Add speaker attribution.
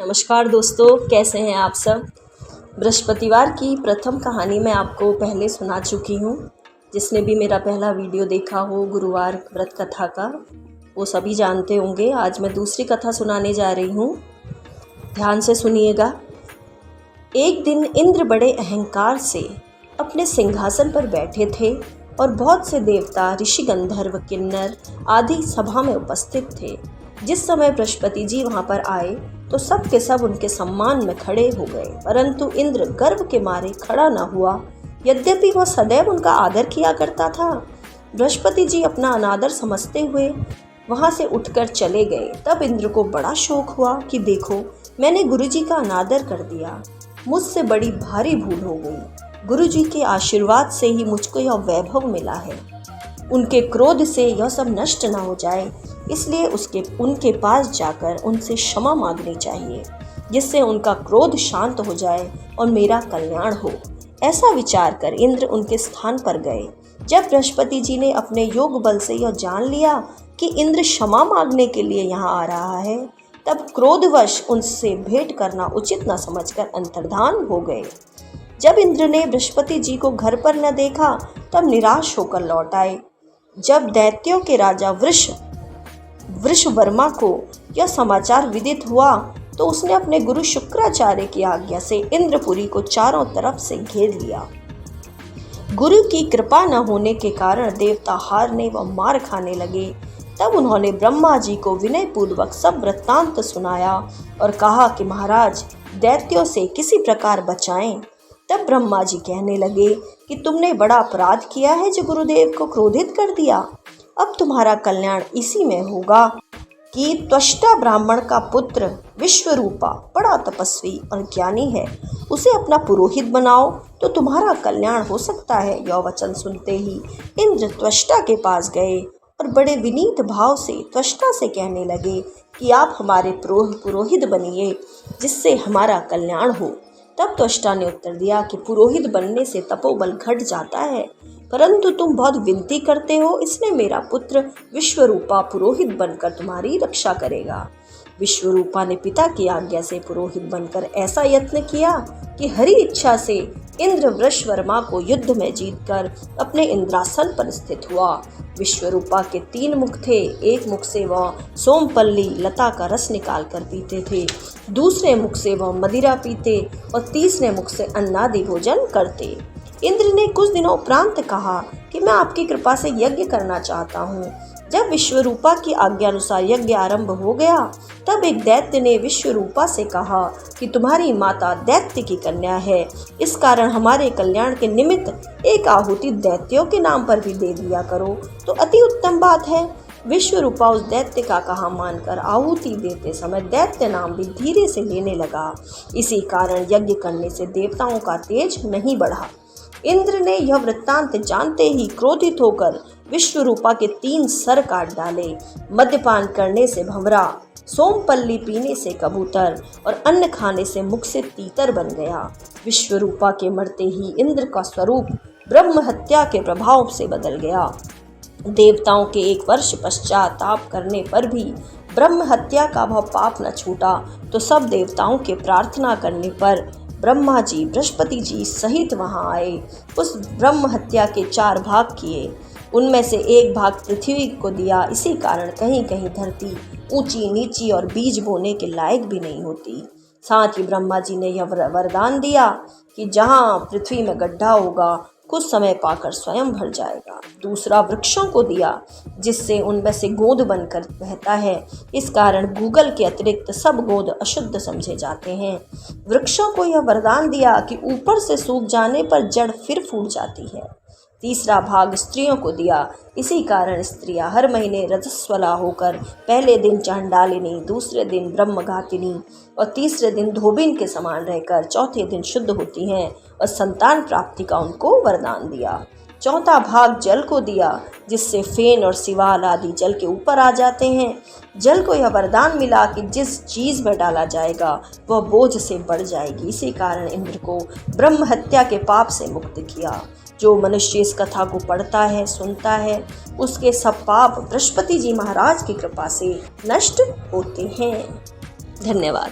Speaker 1: नमस्कार दोस्तों, कैसे हैं आप सब। बृहस्पतिवार की प्रथम कहानी मैं आपको पहले सुना चुकी हूँ। जिसने भी मेरा पहला वीडियो देखा हो गुरुवार व्रत कथा का, वो सभी जानते होंगे। आज मैं दूसरी कथा सुनाने जा रही हूँ, ध्यान से सुनिएगा। एक दिन इंद्र बड़े अहंकार से अपने सिंहासन पर बैठे थे और बहुत से देवता, ऋषि, गंधर्व, किन्नर आदि सभा में उपस्थित थे। जिस समय बृहस्पति जी वहां पर आए तो सब के सब उनके सम्मान में खड़े हो गए, परंतु इंद्र गर्व के मारे खड़ा न हुआ, यद्यपि वह सदैव उनका आदर किया करता था। बृहस्पति जी अपना अनादर समझते हुए वहां से उठकर चले गए। तब इंद्र को बड़ा शोक हुआ कि देखो, मैंने गुरु जी का अनादर कर दिया, मुझसे बड़ी भारी भूल हो गई। गुरु जी के आशीर्वाद से ही मुझको यह वैभव मिला है, उनके क्रोध से यह सब नष्ट न हो जाए, इसलिए उनके पास जाकर उनसे क्षमा मांगनी चाहिए, जिससे उनका क्रोध शांत हो जाए और मेरा कल्याण हो। ऐसा विचार कर इंद्र उनके स्थान पर गए। जब बृहस्पति जी ने अपने योग बल से यह जान लिया कि इंद्र क्षमा मांगने के लिए यहाँ आ रहा है, तब क्रोधवश उनसे भेंट करना उचित न समझकर अंतर्धान हो गए। जब इंद्र ने बृहस्पति जी को घर पर न देखा, तब निराश होकर लौट आए। जब दैत्यों के राजा वृषवर्मा को यह समाचार विदित हुआ, तो उसने अपने गुरु शुक्राचार्य की आज्ञा से इंद्रपुरी को चारों तरफ से घेर लिया। गुरु की कृपा न होने के कारण देवता हारने व मार खाने लगे। तब उन्होंने ब्रह्मा जी को विनय पूर्वक सब वृत्तांत सुनाया और कहा कि महाराज, दैत्यों से किसी प्रकार बचाएं। तब ब्रह्मा जी कहने लगे कि तुमने बड़ा अपराध किया है जो गुरुदेव को क्रोधित कर दिया। अब तुम्हारा कल्याण इसी में होगा कि त्वष्टा ब्राह्मण का पुत्र विश्वरूपा बड़ा तपस्वी और ज्ञानी है, उसे अपना पुरोहित बनाओ तो तुम्हारा कल्याण हो सकता है। यह वचन सुनते ही इंद्र त्वष्टा के पास गए और बड़े विनीत भाव से त्वष्टा से कहने लगे कि आप हमारे पुरोहित बनिए, जिससे हमारा कल्याण हो। तब त्वष्टा ने उत्तर दिया कि पुरोहित बनने से तपोबल घट जाता है, परंतु तुम बहुत विनती करते हो, इसलिए मेरा पुत्र विश्वरूपा पुरोहित बनकर तुम्हारी रक्षा करेगा। विश्वरूपा ने पिता की आज्ञा से पुरोहित बनकर ऐसा यत्न किया कि हरि इच्छा से इंद्र वृषवर्मा को युद्ध में जीतकर अपने इंद्रासन पर स्थित हुआ। विश्वरूपा के 3 मुख थे। एक मुख से वह सोमपल्ली लता का रस निकाल कर पीते थे, दूसरे मुख से वह मदिरा पीते और तीसरे मुख से अन्नादि भोजन करते। इंद्र ने कुछ दिनों उपरांत कहा कि मैं आपकी कृपा से यज्ञ करना चाहता हूँ। जब विश्वरूपा की आज्ञा अनुसार यज्ञ आरंभ हो गया, तब एक दैत्य ने विश्वरूपा से कहा कि तुम्हारी माता दैत्य की कन्या है, इस कारण हमारे कल्याण के निमित्त एक आहुति दैत्यों के नाम पर भी दे दिया करो तो अति उत्तम बात है। विश्वरूपा उस दैत्य का कहा मानकर आहुति देते समय दैत्य नाम भी धीरे से लेने लगा। इसी कारण यज्ञ करने से देवताओं का तेज नहीं बढ़ा। इंद्र ने यह वृत्तांत जानते ही क्रोधित होकर विश्वरूपा के 3 सर काट डाले। मद्यपान करने से भंवरा, सोमपल्ली पीने से कबूतर और अन्न खाने से मुख से तीतर बन गया। विश्वरूपा के मरते ही इंद्र का स्वरूप ब्रह्म हत्या के प्रभाव से बदल गया। देवताओं के 1 वर्ष पश्चात ताप करने पर भी ब्रह्म हत्या का वह पाप न छूटा, तो सब देवताओं के प्रार्थना करने पर ब्रह्मा जी बृहस्पति जी सहित वहां आए। उस ब्रह्म हत्या के 4 भाग किए, उनमें से 1 भाग पृथ्वी को दिया। इसी कारण कहीं कहीं धरती ऊंची नीची और बीज बोने के लायक भी नहीं होती। साथ ही ब्रह्मा जी ने यह वरदान दिया कि जहां पृथ्वी में गड्ढा होगा, कुछ समय पाकर स्वयं भर जाएगा। दूसरा वृक्षों को दिया, जिससे उनमें से गोंद बनकर बहता है। इस कारण गूगल के अतिरिक्त सब गोंद अशुद्ध समझे जाते हैं। वृक्षों को यह वरदान दिया कि ऊपर से सूख जाने पर जड़ फिर फूट जाती है। तीसरा भाग स्त्रियों को दिया। इसी कारण स्त्रियां हर महीने रजस्वला होकर पहले दिन चांडालिनी, दूसरे दिन ब्रह्मघातिनी और तीसरे दिन धोबिन के समान रहकर चौथे दिन शुद्ध होती हैं और संतान प्राप्ति का उनको वरदान दिया। चौथा भाग जल को दिया, जिससे फेन और सिवाल आदि जल के ऊपर आ जाते हैं। जल को यह वरदान मिला कि जिस चीज में डाला जाएगा वह बोझ से बढ़ जाएगी। इसी कारण इंद्र को ब्रह्म हत्या के पाप से मुक्त किया। जो मनुष्य इस कथा को पढ़ता है, सुनता है, उसके सब पाप बृहस्पति जी महाराज की कृपा से नष्ट होते हैं। धन्यवाद।